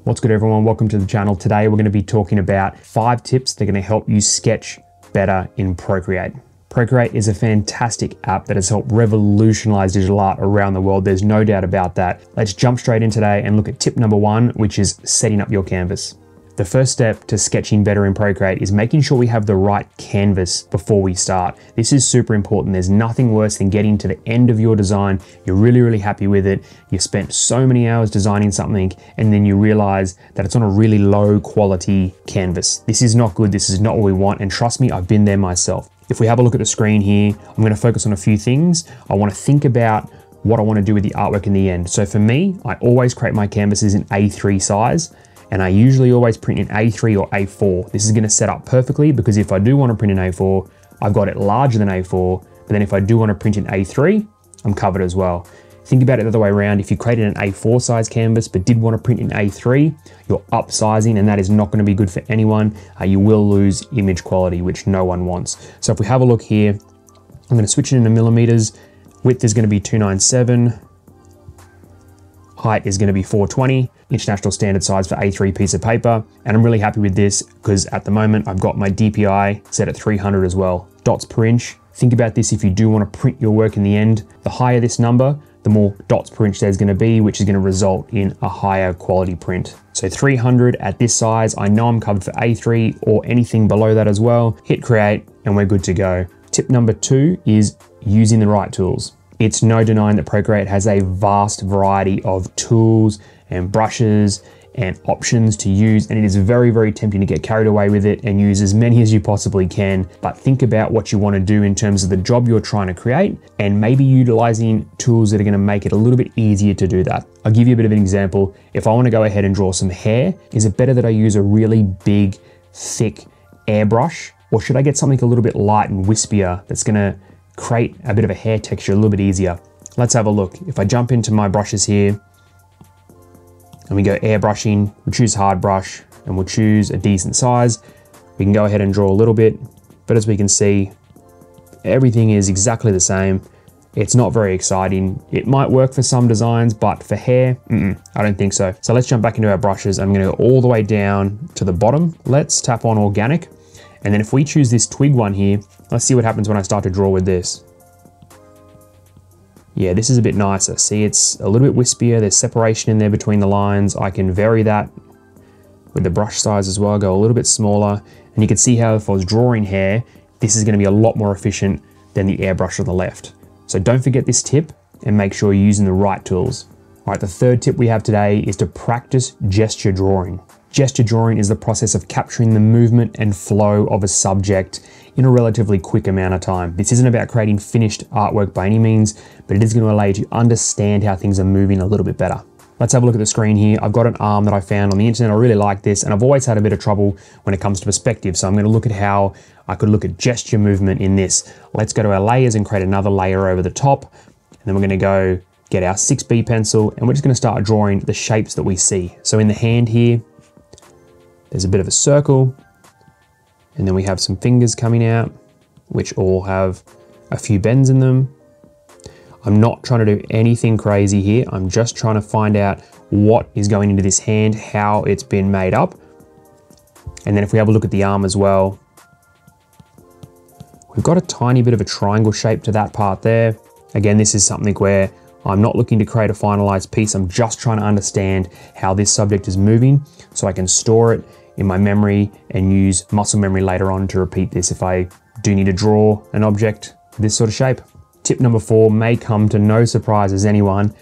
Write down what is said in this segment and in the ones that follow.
What's good everyone, welcome to the channel. Today we're going to be talking about 5 tips that are going to help you sketch better in Procreate. Procreate is a fantastic app that has helped revolutionize digital art around the world. There's no doubt about that. Let's jump straight in today and look at tip number 1, which is setting up your canvas. The first step to sketching better in Procreate is making sure we have the right canvas before we start. This is super important. There's nothing worse than getting to the end of your design. You're really happy with it. You've spent so many hours designing something and then you realize that it's on a really low quality canvas. This is not good. This is not what we want. And trust me, I've been there myself. If we have a look at the screen here, I'm going to focus on a few things. I want to think about what I want to do with the artwork in the end. So for me, I always create my canvases in A3 size. And I usually always print in A3 or A4. This is going to set up perfectly because if I do want to print in A4, I've got it larger than A4, but then if I do want to print in A3, I'm covered as well. Think about it the other way around. If you created an A4 size canvas, but did want to print in A3, you're upsizing and that is not going to be good for anyone. You will lose image quality, which no one wants. So if we have a look here, I'm going to switch it into millimeters. Width is going to be 297. Height is going to be 420, international standard size for A3 piece of paper. And I'm really happy with this because at the moment I've got my DPI set at 300 as well. Dots per inch. Think about this if you do want to print your work in the end. The higher this number, the more dots per inch there's going to be, which is going to result in a higher quality print. So 300 at this size, I know I'm covered for A3 or anything below that as well. Hit create and we're good to go. Tip number 2 is using the right tools. It's no denying that Procreate has a vast variety of tools and brushes and options to use, and it is very tempting to get carried away with it and use as many as you possibly can. But think about what you want to do in terms of the job you're trying to create and maybe utilizing tools that are going to make it a little bit easier to do that. I'll give you a bit of an example. If I want to go ahead and draw some hair, is it better that I use a really big, thick airbrush, or should I get something a little bit light and wispier that's going to create a bit of a hair texture a little bit easier? Let's have a look. If I jump into my brushes here and we go airbrushing, we choose hard brush and we'll choose a decent size. We can go ahead and draw a little bit, but as we can see, everything is exactly the same. It's not very exciting. It might work for some designs, but for hair, I don't think so. So let's jump back into our brushes. I'm gonna go all the way down to the bottom. Let's tap on organic. And then if we choose this twig one here, let's see what happens when I start to draw with this. Yeah, this is a bit nicer. See, it's a little bit wispier. There's separation in there between the lines. I can vary that with the brush size as well, go a little bit smaller. And you can see how if I was drawing hair, this is gonna be a lot more efficient than the airbrush on the left. So don't forget this tip and make sure you're using the right tools. All right, the third tip we have today is to practice gesture drawing. Gesture drawing is the process of capturing the movement and flow of a subject in a relatively quick amount of time. This isn't about creating finished artwork by any means, but it is going to allow you to understand how things are moving a little bit better. Let's have a look at the screen here. I've got an arm that I found on the internet. I really like this, and I've always had a bit of trouble when it comes to perspective. So I'm going to look at how I could look at gesture movement in this. Let's go to our layers and create another layer over the top. And then we're going to go get our 6B pencil, and we're just going to start drawing the shapes that we see. So in the hand here, there's a bit of a circle, and then we have some fingers coming out, which all have a few bends in them. I'm not trying to do anything crazy here. I'm just trying to find out what is going into this hand, how it's been made up. And then if we have a look at the arm as well, we've got a tiny bit of a triangle shape to that part there. Again, this is something where I'm not looking to create a finalized piece. I'm just trying to understand how this subject is moving so I can store it in my memory and use muscle memory later on to repeat this if I do need to draw an object this sort of shape. Tip number 4 may come to no surprise as anyone,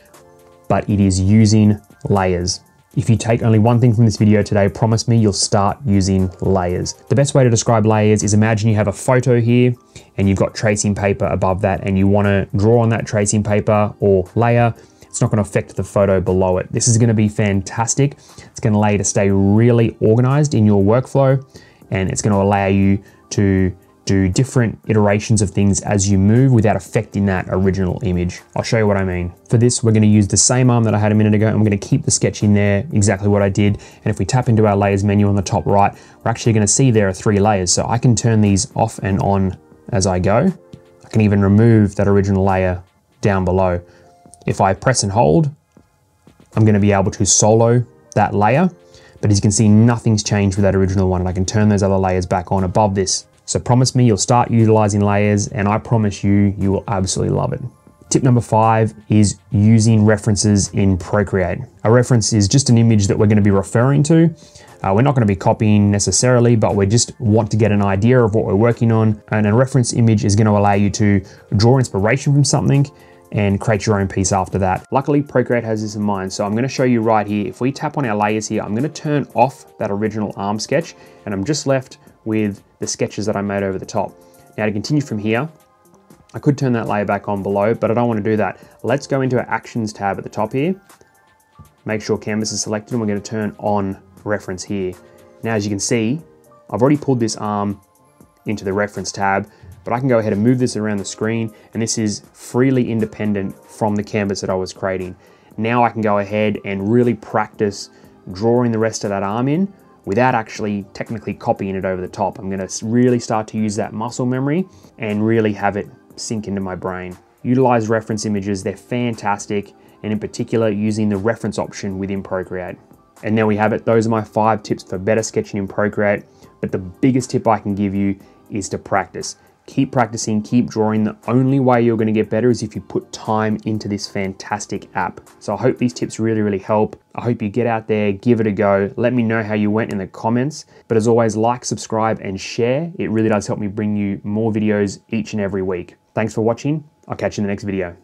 but it is using layers. If you take only one thing from this video today, promise me you'll start using layers. The best way to describe layers is imagine you have a photo here and you've got tracing paper above that and you want to draw on that tracing paper or layer. It's not going to affect the photo below it. This is going to be fantastic. It's going to allow you to stay really organized in your workflow, and it's going to allow you to do different iterations of things as you move without affecting that original image. I'll show you what I mean. For this, we're going to use the same arm that I had a minute ago, and we're going to keep the sketch in there, exactly what I did. And if we tap into our layers menu on the top right, we're actually going to see there are 3 layers. So I can turn these off and on as I go. I can even remove that original layer down below. If I press and hold, I'm going to be able to solo that layer, but as you can see, nothing's changed with that original one, and I can turn those other layers back on above this. So promise me you'll start utilizing layers, and I promise you, you will absolutely love it. Tip number 5 is using references in Procreate. A reference is just an image that we're going to be referring to. We're not going to be copying necessarily, but we just want to get an idea of what we're working on. And a reference image is going to allow you to draw inspiration from something and create your own piece after that. Luckily, Procreate has this in mind. So I'm going to show you right here. If we tap on our layers here, I'm going to turn off that original arm sketch, and I'm just left with the sketches that I made over the top. Now to continue from here, I could turn that layer back on below, but I don't want to do that. Let's go into our Actions tab at the top here. Make sure Canvas is selected, and we're going to turn on Reference here. Now, as you can see, I've already pulled this arm into the Reference tab, but I can go ahead and move this around the screen, and this is freely independent from the canvas that I was creating. Now I can go ahead and really practice drawing the rest of that arm in without actually technically copying it over the top. I'm going to really start to use that muscle memory and really have it sink into my brain. Utilize reference images, they're fantastic, and in particular using the reference option within Procreate. And there we have it. Those are my 5 tips for better sketching in Procreate. But the biggest tip I can give you is to practice. Keep practicing, keep drawing. The only way you're going to get better is if you put time into this fantastic app. So I hope these tips really help. I hope you get out there, give it a go. Let me know how you went in the comments. But as always, like, subscribe, and share. It really does help me bring you more videos each and every week. Thanks for watching. I'll catch you in the next video.